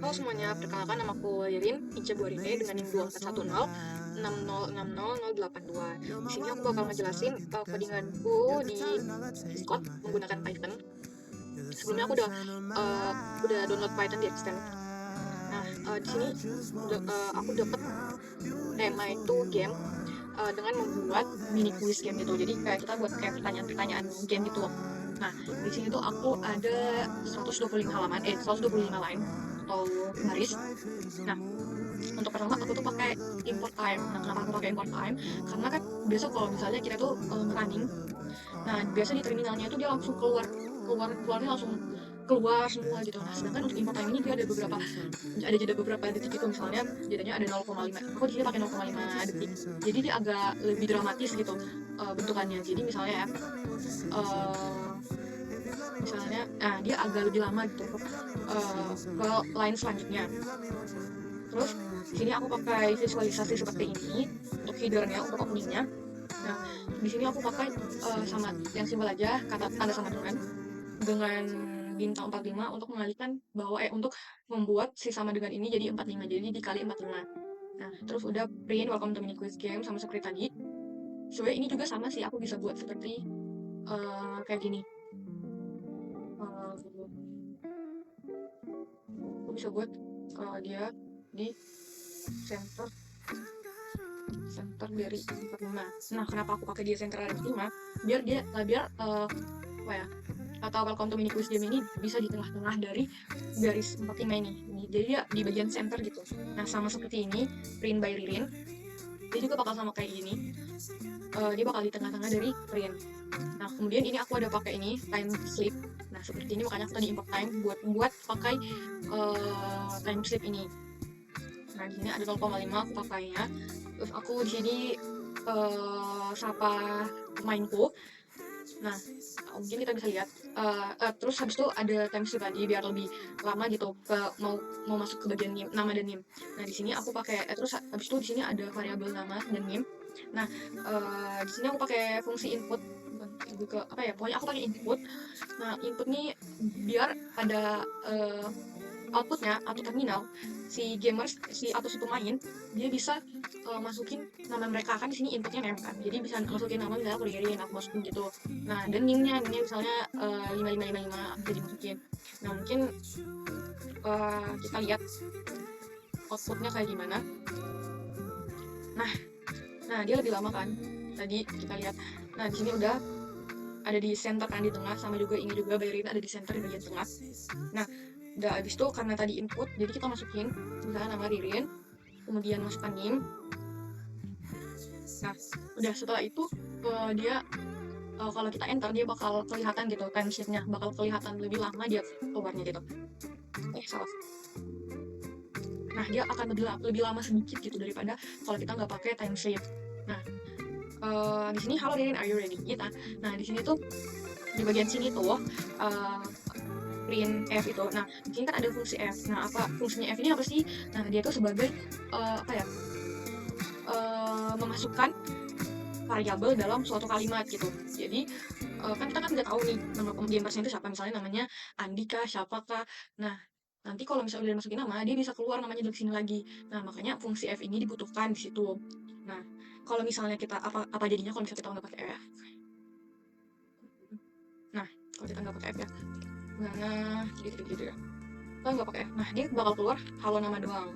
Halo semuanya, perkenalkan namaku Lirin, IC Buarine dengan NIM 2410 606082. Di sini aku bakal ngejelasin codinganku di Discord menggunakan Python. Sebelumnya aku udah download Python di extend. Nah, di sini aku dapet tema itu game dengan membuat mini quiz game gitu. Jadi kayak kita buat kayak pertanyaan-pertanyaan game gitu. Nah, di sini tuh aku ada 125 halaman, 125 line atau baris. Nah, untuk pertama aku tuh pakai import time. Nah, kenapa aku pakai import time? Karena kan biasa kalau misalnya kita tuh running, nah biasa di terminalnya itu dia langsung keluarnya langsung keluar semua gitu. Nah, sedangkan untuk import time ini dia ada jeda beberapa detik gitu, misalnya jedanya ada 0,5. Aku di sini pakai 0,5 detik. Jadi dia agak lebih dramatis gitu bentukannya. Jadi misalnya ya, eh, nah dia agak lebih lama gitu ke line selanjutnya. Terus di sini aku pakai visualisasi seperti ini untuk headernya, untuk openingnya. Nah, di sini aku pakai sama yang simpel aja, kata tanda sama dengan bintang 45 untuk mengalihkan bahwa untuk membuat si sama dengan ini jadi 45, jadi dikali 45. Nah, terus udah print welcome to mini quiz game sama seperti tadi. Sebenarnya ini juga sama sih, aku bisa buat seperti kayak gini. Aku bisa buat dia di center dari 45. Nah, kenapa aku pakai dia center dari 45? Biar apa ya, atau welcome to mini quiz game ini bisa di tengah-tengah dari garis 45 ini. Jadi dia di bagian center gitu. Nah, sama seperti ini, print by Ririn, dia juga bakal sama kayak gini. Dia bakal di tengah-tengah dari print. Nah, kemudian ini aku ada pakai ini time slip. Nah, seperti ini, makanya aku tadi import time buat pakai time slip ini. Nah, di sini ada 0,5 aku pakainya. Terus aku di sini sapa pemainku. Nah, mungkin kita bisa lihat. Terus habis itu ada time slip tadi biar lebih lama gitu mau masuk ke bagian nama dan NIM. Nah, di sini aku pakai terus habis itu di sini ada variabel nama dan NIM. Nah, di sini aku pakai fungsi input, lebih ke apa ya? Pokoknya aku pakai input. Nah, input nih biar pada outputnya atau terminal si gamers atau si pemain dia bisa masukin nama mereka, kan di sini inputnya name kan, jadi bisa masukin nama, misalnya aku Ririn, aku masukin gitu. Nah, dan nimnya misalnya 5555 bisa dimasukin. Nah, mungkin kita lihat outputnya kayak gimana. Nah dia lebih lama kan, tadi kita lihat. Nah, di sini udah ada di center kan, di tengah, sama juga ini juga Ririn ada di center di bagian tengah. Nah, udah habis tuh karena tadi input, jadi kita masukin misalnya nama Ririn, kemudian masukkan NIM. Nah, udah setelah itu dia kalau kita enter dia bakal kelihatan gitu timesheetnya, bakal kelihatan lebih lama dia keluarnya gitu. Salah. Nah, dia akan lebih lama sedikit gitu daripada kalau kita nggak pakai timesheet. Nah, di sini halo Ririn, are you ready? Kita. Nah, di sini tuh di bagian sini tuh print F itu. Nah, di sini kan ada fungsi F. Nah, apa fungsinya F ini apa sih? Nah, dia tuh sebagai apa ya? Memasukkan variabel dalam suatu kalimat gitu. Jadi kan kita kan udah tahu nih nama gamersnya itu siapa, misalnya namanya Andika, siapakah. Nah, nanti kalau misalnya udah masukin nama, dia bisa keluar namanya dari sini lagi. Nah, makanya fungsi F ini dibutuhkan di situ. Nah, kalau misalnya kita apa jadinya kalau misalnya kita nggak pakai F? Nah, kalau kita nggak pakai F ya, nah gitu ya. Kita nggak pakai F. Nah, dia bakal keluar halo nama doang.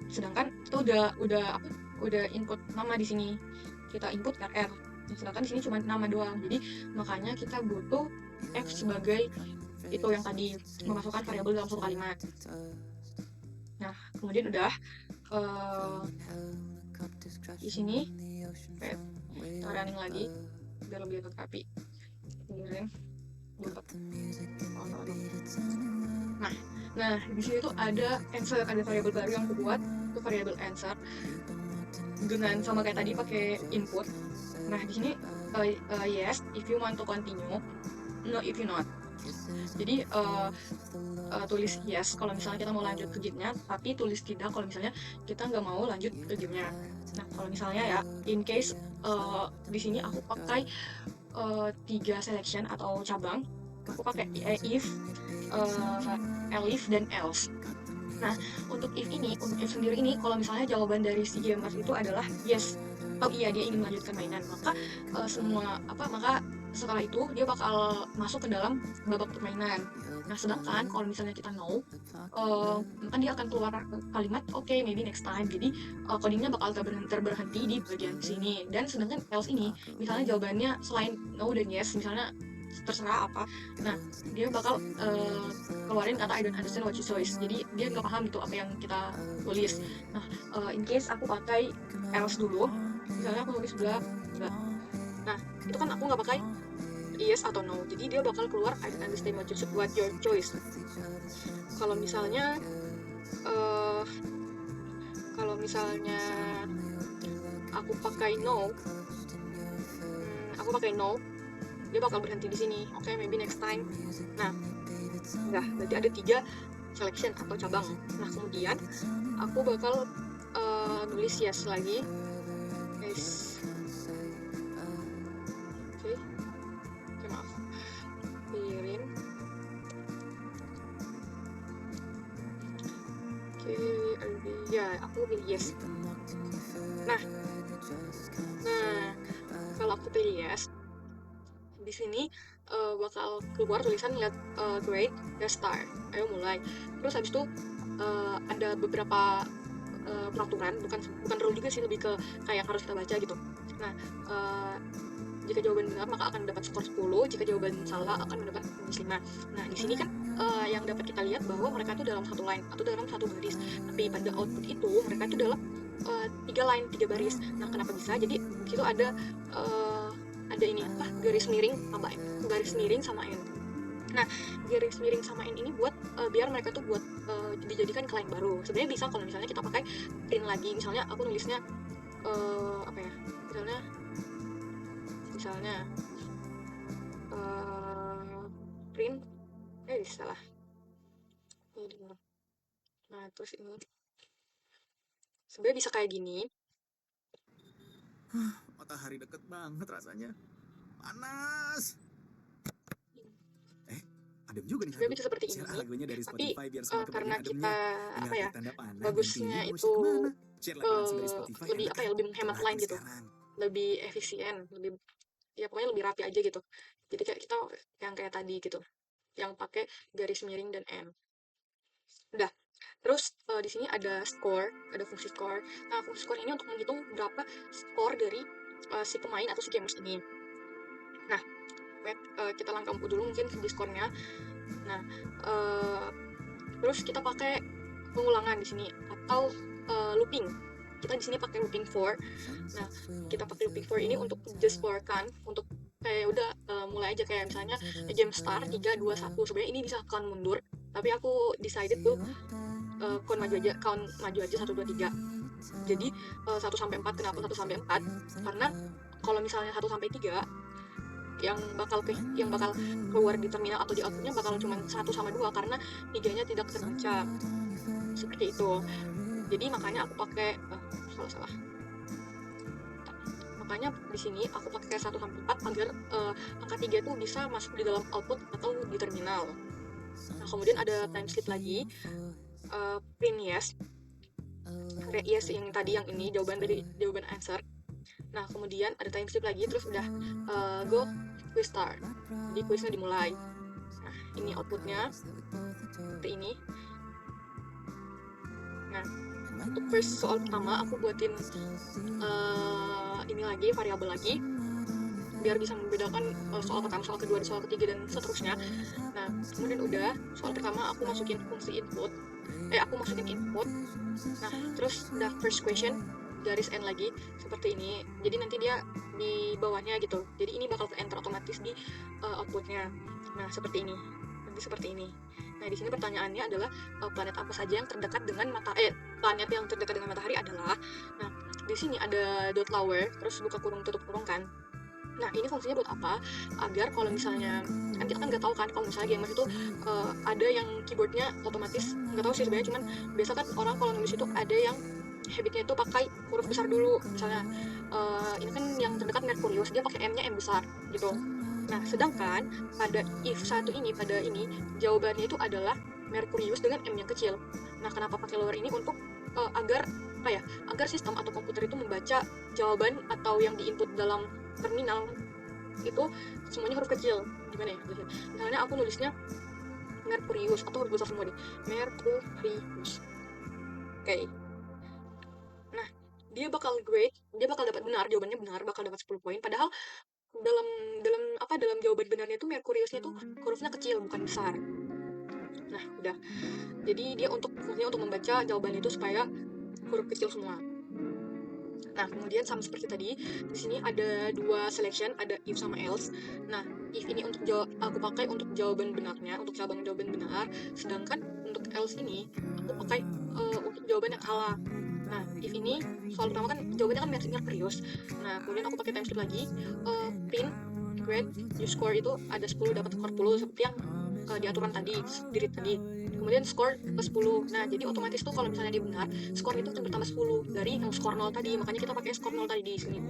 Sedangkan kita udah input nama di sini. Kita input RR. Sedangkan di sini cuma nama doang. Jadi makanya kita butuh F sebagai itu yang tadi, memasukkan variabel dalam suatu kalimat. Nah, kemudian udah di sini kayak kita running lagi biar lebih rapi. Nah, di sini tuh ada answer, ada variabel baru yang aku buat, itu variabel answer dengan sama kayak tadi pakai input. Nah, di sini yes if you want to continue, no if you not. Jadi tulis yes kalau misalnya kita mau lanjut ke game-nya, tapi tulis tidak kalau misalnya kita nggak mau lanjut ke game-nya. Nah, kalau misalnya ya, in case di sini aku pakai 3 selection atau cabang, aku pakai if, elif, dan else. Nah, untuk if sendiri ini, kalau misalnya jawaban dari si IMF itu adalah yes, oh iya dia ingin melanjutkan mainan, maka maka setelah itu dia bakal masuk ke dalam babak permainan. Nah, sedangkan kalau misalnya kita no, kan dia akan keluar kalimat oke, maybe next time. Jadi codingnya bakal terberhenti di bagian sini. Dan sedangkan else ini, misalnya jawabannya selain no dan yes, misalnya terserah apa, nah dia bakal keluarin kata I don't understand what you choice. Jadi dia nggak paham gitu apa yang kita tulis. Nah, in case aku pakai else dulu, misalnya aku tulis bla bla. Nah, itu kan aku nggak pakai yes atau no. Jadi dia bakal keluar I don't understand what your choice. Kalau misalnya uh, kalau misalnya aku pakai no, dia bakal berhenti di sini. Oke, maybe next time. Nah, berarti ada 3 selection atau cabang. Nah, kemudian aku bakal nulis yes lagi. Yes. Oke, maaf. Kirim. Oke, ya, aku pilih yes. Nah, kalau aku pilih yes, di sini bakal keluar tulisan grade dan star. Ayo mulai. Terus habis itu ada beberapa peraturan, bukan rule juga sih, lebih ke kayak harus kita baca gitu. Nah, jika jawaban benar maka akan mendapat skor 10, jika jawaban salah akan mendapat minus 5. Nah, di sini kan yang dapat kita lihat bahwa mereka itu dalam satu line atau dalam satu baris. Tapi pada output itu mereka itu dalam 3 line, 3 baris. Nah, kenapa bisa? Jadi di situ ada ini garis miring sama n. Nah, garis miring sama n ini buat biar mereka tuh buat dijadikan ke line baru. Sebenarnya bisa kalau misalnya kita pakai print lagi. Misalnya aku nulisnya misalnya print salah. Nah, terus ini sebenarnya bisa kayak gini. Matahari deket banget rasanya. Panas. Adem juga nih. Sebenarnya bisa seperti ini. Lagunya dari Spotify, biar karena kita bagusnya itu itu lebih lebih menghemat line gitu. Lebih efisien, pokoknya lebih rapi aja gitu. Jadi kayak kita yang kayak tadi gitu, yang pakai garis miring dan n. Udah. Terus di sini ada fungsi score. Nah, fungsi score ini untuk menghitung berapa skor dari si pemain atau si gamers ini. Nah, kita langkah dulu mungkin di skornya. Nah, terus kita pakai pengulangan di sini atau looping. Kita di sini pakai looping for. Nah, kita pakai looping for ini untuk just for kan, untuk kayak udah mulai aja kayak misalnya game start 3 2 1. Sebenarnya ini bisa count mundur, tapi aku decided tuh count maju aja 1 2 3. Jadi 1 sampai 4. Kenapa 1 sampai 4? Karena kalau misalnya 1 sampai 3 yang bakal keluar di terminal atau di outputnya bakal cuma 1 sama 2 karena 3-nya tidak terbaca. Seperti itu. Jadi makanya aku pakai salah. Makanya di sini aku pakai 1 sampai 4 agar angka 3 itu bisa masuk di dalam output atau di terminal. Nah, kemudian ada time skip lagi. Print yes. Yes yang tadi, yang ini jawaban answer. Nah, kemudian ada time skip lagi, terus udah go quiz start. Jadi quiznya dimulai. Nah, ini outputnya seperti ini. Nah, untuk first soal pertama aku buatin ini lagi, variabel lagi, biar bisa membedakan soal pertama, soal kedua, soal ketiga, dan seterusnya. Nah, kemudian udah soal pertama aku masukin fungsi input. Nah, terus udah first question garis n lagi seperti ini. Jadi nanti dia di bawahnya gitu. Jadi ini bakal ke enter otomatis di outputnya. Nah, seperti ini. Nah, di sini pertanyaannya adalah planet apa saja yang terdekat dengan planet yang terdekat dengan matahari adalah. Nah, di sini ada dot lower, terus buka kurung tutup kurung kan. Nah, ini fungsinya buat apa? Agar kalau misalnya, kan kita kan nggak tahu kan kalau misalnya gamers itu ada yang keyboardnya otomatis, nggak tahu sih sebenarnya, cuman biasa kan orang kalau nulis itu ada yang habitnya itu pakai huruf besar dulu. Misalnya ini kan yang terdekat Merkurius, dia pakai M-nya M besar gitu. Nah, sedangkan pada if satu ini, jawabannya itu adalah Merkurius dengan M yang kecil. Nah, kenapa pakai lower ini? Untuk agar apa ya, agar sistem atau komputer itu membaca jawaban atau yang diinput dalam terminal itu semuanya huruf kecil. Gimana ya? Misalnya aku nulisnya Merkurius, atau huruf besar semua nih, Merkurius. Oke. Nah, dia bakal dapat benar, jawabannya benar, bakal dapat 10 poin. Padahal dalam dalam jawaban benarnya itu Merkuriusnya tuh hurufnya kecil, bukan besar. Nah, udah. Jadi dia fungsinya untuk membaca jawaban itu supaya huruf kecil semua. Nah, kemudian sama seperti tadi, di sini ada dua selection, ada if sama else. Nah, if ini aku pakai untuk jawaban benarnya, untuk cabang jawaban benar, sedangkan untuk else ini aku pakai untuk jawaban yang salah. Nah, if ini soal pertama kan jawabannya kan Merkurius. Nah, kemudian aku pakai timestamp lagi, print grade you score itu ada 10 dapat skor 10 seperti yang di aturan tadi, di read tadi. Kemudian skor ke 10. Nah, jadi otomatis tuh kalau misalnya dia benar, skor itu akan bertambah 10 dari yang skor 0 tadi. Makanya kita pakai skor 0 tadi di sini.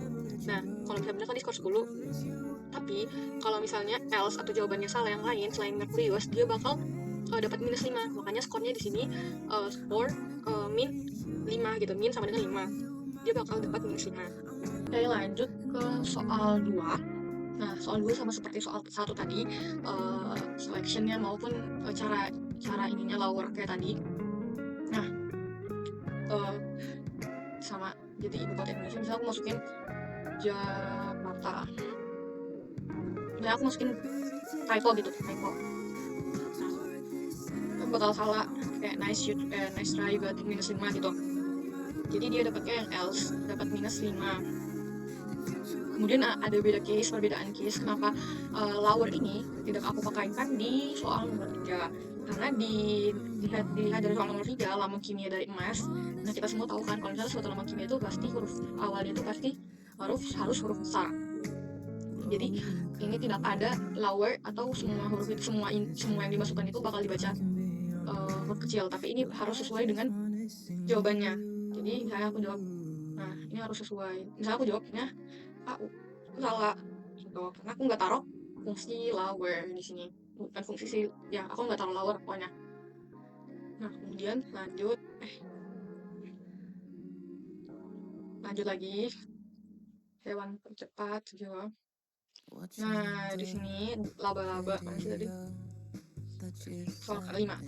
Nah, kalau misalnya benar tadi skor 10. Tapi kalau misalnya else atau jawabannya salah yang lain selain Merkurius, dia bakal dapat minus 5. Makanya skornya di sini skor min 5 gitu. Min sama dengan 5. Dia bakal dapat minus 5. Oke, lanjut ke soal 2. Nah, soal 2 sama seperti soal 1 tadi, selectionnya maupun cara ininya lower kayak tadi. Nah, sama, jadi ibu kota Indonesia, misalnya aku masukin Jakarta. Nah, aku masukin typo gitu, typo. Aku bakal salah, kayak nice try, you got minus 5 gitu. Jadi dia dapatnya yang else, dapat minus 5. Kemudian ada perbedaan case, kenapa lower ini tidak aku pakaikan di soal nomor 3. Karena dilihat dari soal nomor 3, lambang kimia dari emas. Nah, kita semua tahu kan, kalau misalnya suatu lambang kimia itu pasti huruf awalnya itu pasti harus huruf besar. Jadi ini tidak ada lower atau semua huruf itu, semua yang dimasukkan itu bakal dibaca huruf kecil, tapi ini harus sesuai dengan jawabannya. Jadi saya aku jawab, nah ini harus sesuai. Misalnya aku jawabnya aku salah gitu, karena aku nggak taruh fungsi lower di sini, bukan fungsi ya, aku nggak taruh lower pokoknya. Nah, kemudian lanjut lagi hewan tercepat jawab. Nah, di sini laba-laba masih tadi soal kelima.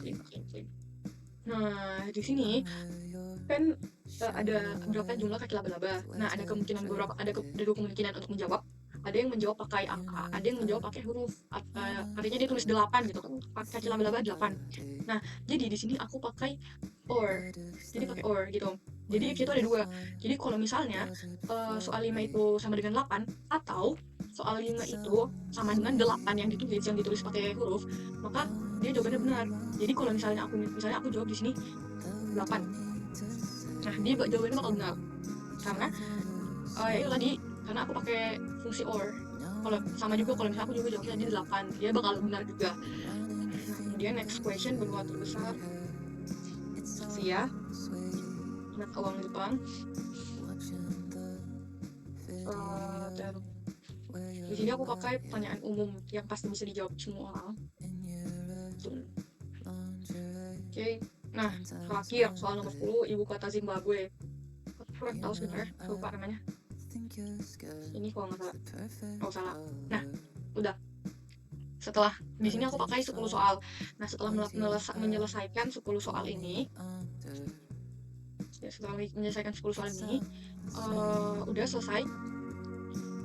Nah, di sini kan ada berapa jumlah kaki laba-laba. Nah, ada dua kemungkinan untuk menjawab. Ada yang menjawab pakai angka, ada yang menjawab pakai huruf. Artinya dia tulis 8 gitu kan, kaki laba-laba 8. Nah, jadi di sini aku pakai or. Jadi pakai or gitu. Jadi if itu ada 2. Jadi kalau misalnya soal 5 itu sama dengan 8, atau soal 5 itu sama dengan 8 yang ditulis pakai huruf, maka dia jawabannya benar. Jadi kalau misalnya aku jawab di sini 8. Nah, dia jawabannya bakal benar. Karena ya itu tadi, karena aku pakai fungsi or. Kalau sama juga kalau misalnya aku juga jawabnya di 8, dia bakal benar juga. Nah, kemudian next question benua terbesar Asia, mata uang Jepang. Di sini aku pakai pertanyaan umum yang pasti bisa dijawab semua orang. Oke. Nah, terakhir soal nomor 10, ibu kota Zimbabwe. Aku kurang tahu sebenarnya, lupa namanya. Ini kalau nggak salah. Oh, salah. Nah, udah. Setelah di sini aku pakai 10 soal. Nah, setelah menyelesaikan 10 soal ini, udah selesai.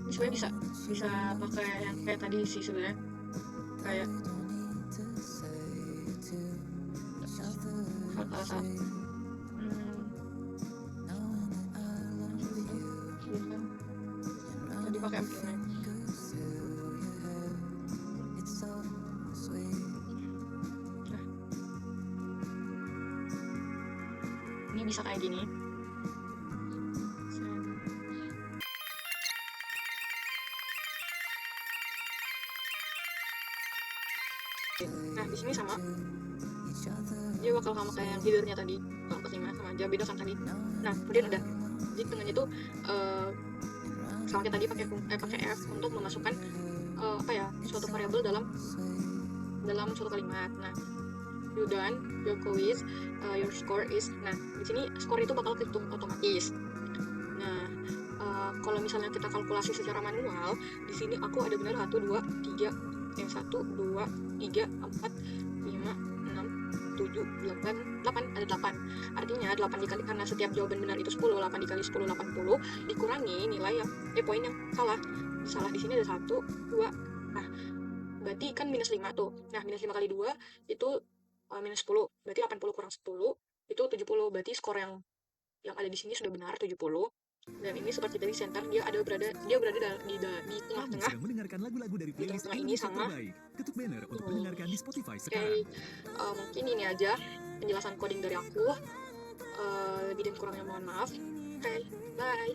Ini sebenarnya bisa pakai yang kayak tadi sih sebenarnya. Kayak tadi pakai amplitude. Ini bisa kayak gini. Nah, di sini sama. Dia bakal sama kayak yang headernya tadi, 45 sama aja, beda kan tadi. Nah, kemudian udah. Jadi tengahnya itu sama kayak tadi pakai F untuk memasukkan suatu variabel dalam suatu kalimat. Nah, you done your quiz, your score is. Nah, di sini skor itu bakal kehitung otomatis. Nah, kalau misalnya kita kalkulasi secara manual, di sini aku ada benar 1, 2, 3, 1, 2, 3, 4, 5, 6, 7, 8, ada 8. Artinya 8 dikali, karena setiap jawaban benar itu 10, 8 dikali 10, 80, dikurangi nilai yang, poin yang salah. Salah di sini ada 1, 2. Nah, berarti kan minus 5 tuh. Nah, minus 5 kali 2 itu minus 10. Berarti 80 kurang 10 itu 70. Berarti skor yang ada di sini sudah benar 70. Dan ini seperti dari center, dia berada di tengah-tengah. Sedang mendengarkan lagu-lagu dari playlist Tengah ini Indonesia sama. terbaik. Ketuk banner untuk mendengarkan di Spotify Oke, sekarang. mungkin ini aja penjelasan coding dari aku. Lebih dan kurangnya mohon maaf. Oke, bye.